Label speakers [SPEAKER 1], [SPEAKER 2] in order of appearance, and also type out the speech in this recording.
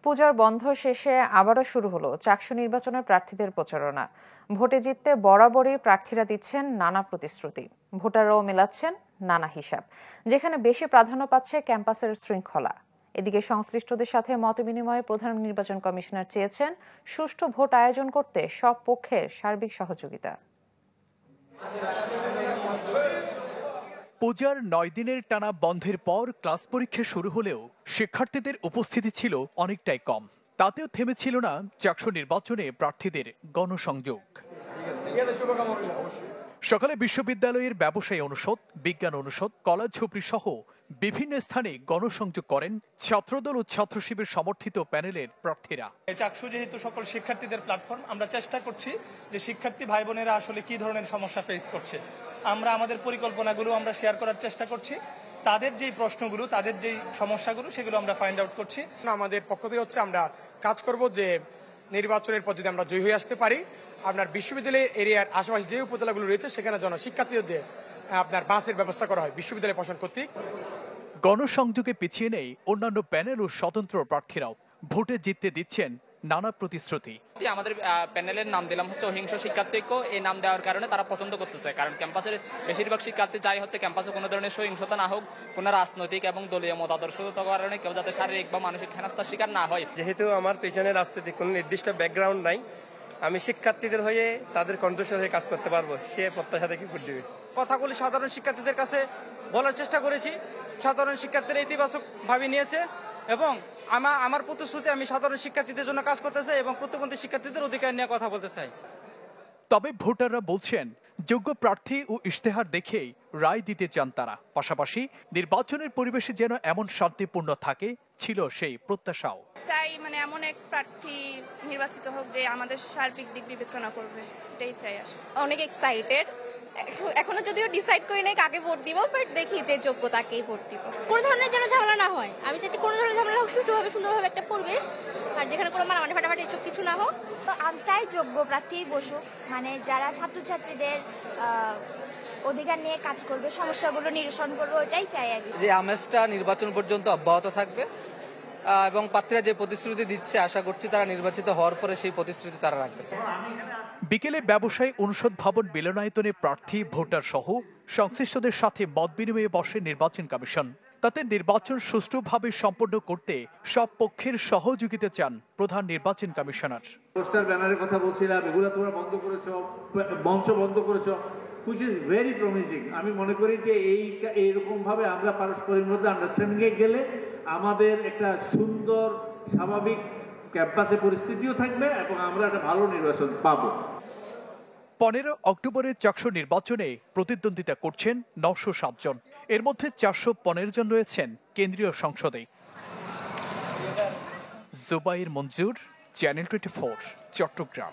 [SPEAKER 1] পূজার বন্ধ শেষে আবারও শুরু হলো চাকসু নির্বাচনের প্রার্থীদের প্রচারণা। ভোটে জিততে বরাবরই প্রার্থীরা দিচ্ছেন নানা প্রতিশ্রুতি, ভোটাররাও মেলাচ্ছেন নানা হিসাব। যেখানে বেশি প্রাধান্য পাচ্ছে ক্যাম্পাসের শৃঙ্খলা। এদিকে সংশ্লিষ্টদের সাথে মতবিনিময়ে প্রধান নির্বাচন কমিশনার চেয়েছেন সুষ্ঠু ভোট আয়োজন করতে সব পক্ষের সার্বিক সহযোগিতা।
[SPEAKER 2] পূজার ৯ দিনের টানা বন্ধের পর ক্লাস পরীক্ষা শুরু হলেও শিক্ষার্থীদের উপস্থিতি ছিল অনেকটাই কম। তাতেও থেমেছিল না চাকসু নির্বাচনে প্রার্থীদের গণসংযোগ। সকালে বিশ্ববিদ্যালয়ের ব্যবসায়ী অনুষদ, বিজ্ঞান অনুষদ, কলেজ ঝুপড়ি সহ বিভিন্ন স্থানে গণসংযোগ করেন ছাত্রদল ও ছাত্র শিবির সমর্থিত প্যানেলের প্রার্থীরা।
[SPEAKER 3] চাকসু যেহেতু সকল শিক্ষার্থীদের প্ল্যাটফর্ম, আমরা চেষ্টা করছি যে শিক্ষার্থী ভাই বোনেরা আসলে কি ধরনের সমস্যা ফেস করছে, আমরা আমাদের পরিকল্পনাগুলো আমরা শেয়ার করার চেষ্টা করছি। তাদের যেই প্রশ্নগুলো, তাদের যেই সমস্যাগুলো, সেগুলো আমরা ফাইন্ড আউট করছি।
[SPEAKER 4] আমাদের পক্ষ থেকে হচ্ছে আমরা কাজ করব যে নির্বাচনের পর যদি আমরা জয়ী হয়ে আসতে পারি, আপনার বিশ্ববিদ্যালয়ের এরিয়ার আশেপাশে যে উপজেলাগুলো রয়েছে সেখানে যেন শিক্ষার্থীদের যে আপনার বাসের ব্যবস্থা করা হয় বিশ্ববিদ্যালয় প্রশাসন কর্তৃক।
[SPEAKER 2] গণসংযোগে পিছিয়ে নেই অন্যান্য প্যানেল ও স্বতন্ত্র প্রার্থীরাও ভোটে জিততে দিচ্ছেন নানা প্রতিশ্রুতি।
[SPEAKER 5] আমাদের প্যানেলের নাম দিলাম হচ্ছে অহিংস শিক্ষার্থী ঐক্য। এই নাম দেওয়ার কারণে তারা পছন্দ করতেছে, কারণ ক্যাম্পাসের বেশিরভাগ শিক্ষার্থী চাই হচ্ছে ক্যাম্পাসে কোনো ধরনের সহিংসতা না হোক, কোনো রাজনৈতিক এবং দলীয় মতাদর্শতার কারণে কেউ যাতে শারীরিক বা মানসিক হেনস্থার শিকার না হয়।
[SPEAKER 6] যেহেতু আমার পেছনে রাজনৈতিক কোনো নির্দিষ্ট ব্যাকগ্রাউন্ড নাই, আমি শিক্ষার্থীদের হয়ে তাদের কণ্ঠস্বর হয়ে কাজ করতে পারবো, সে প্রত্যাশা থেকে ভোট দেবে।
[SPEAKER 7] কথাগুলি সাধারণ শিক্ষার্থীদের কাছে বলার চেষ্টা করেছি, সাধারণ শিক্ষার্থীরা ইতিবাচক ভাবে নিয়েছে এবং আমার প্রতিশ্রুতি আমি সাধারণ শিক্ষার্থীদের জন্য কাজ করতে চাই এবং প্রতিবন্ধী শিক্ষার্থীদের অধিকার নিয়ে কথা বলতে চাই।
[SPEAKER 2] তবে ভোটাররা বলছেন যোগ্য প্রার্থী ও ইশতেহার দেখেই রায় দিতে চান তারা। পাশাপাশি নির্বাচনের পরিবেশে যেন এমন শান্তিপূর্ণ থাকে ছিল সেই প্রত্যাশাও।
[SPEAKER 8] চাই এমন এক প্রার্থী নির্বাচিত হোক যে আমাদের সার্বিক দিক বিবেচনা করবে, এটাই চাই আসলে।
[SPEAKER 9] অনেক এক্সাইটেড, এখনো যদিও ডিসাইড করি নাই কাকে ভোট দিব, বাট দেখি যে যোগ্য তাকেই ভোট দিব। কোনো ধরনের যেন ঝামেলা না হয়, আমি চাই কোনো ধরনের ঝামেলা হোক, সুষ্ঠুভাবে সুন্দরভাবে একটা পরিবেশ, আর যেখানে কোনো মারামারি ফাটাফাটি এসব কিছু না হোক।
[SPEAKER 10] আমি চাই যোগ্য প্রার্থী বসুক, যারা ছাত্রছাত্রীদের অধিকার নিয়ে কাজ করবে, সমস্যাগুলো নিরসন করবে, ওইটাই চাই আর কি।
[SPEAKER 11] যে আমেজটা নির্বাচন পর্যন্ত অব্যাহত থাকবে এবং প্রার্থীরা যে প্রতিশ্রুতি দিচ্ছে, আশা করছি তারা নির্বাচিত হওয়ার পরে সেই প্রতিশ্রুতি তারা রাখবে।
[SPEAKER 2] বিকেলে ব্যবসায়ী অনুষদ ভবন মিলনায়তনে প্রার্থী, ভোটার সহ সংশ্লিষ্টদের সাথে মত বিনিময়ে বসে নির্বাচন কমিশন। তাতে নির্বাচন সুষ্ঠুভাবে সম্পন্ন করতে সব পক্ষের সহযোগিতা চান প্রধান নির্বাচন কমিশনার।
[SPEAKER 12] পোস্টার ব্যানারের কথা বলছিলাম, এগুলো তোমরা বন্ধ করেছো, মঞ্চ বন্ধ করেছো, হুইচ ইজ ভেরি প্রমিজিং। আমি মনে করি যে এইরকম ভাবে আমরা পারস্পরিক মধ্যে আন্ডারস্ট্যান্ডিংয়ে গেলে আমাদের একটা সুন্দর স্বাভাবিক ক্যাম্পাসে পরিস্থিতিও থাকবে এবং আমরা একটা ভালো নির্বাচন পাবো।
[SPEAKER 2] 15 অক্টোবরের চাকসু নির্বাচনে প্রতিদ্বন্দ্বিতা করছেন 907 জন। এর মধ্যে 415 জন রয়েছেন কেন্দ্রীয় সংসদে। জুবাইর মঞ্জুর, চ্যানেল 24, চট্টগ্রাম।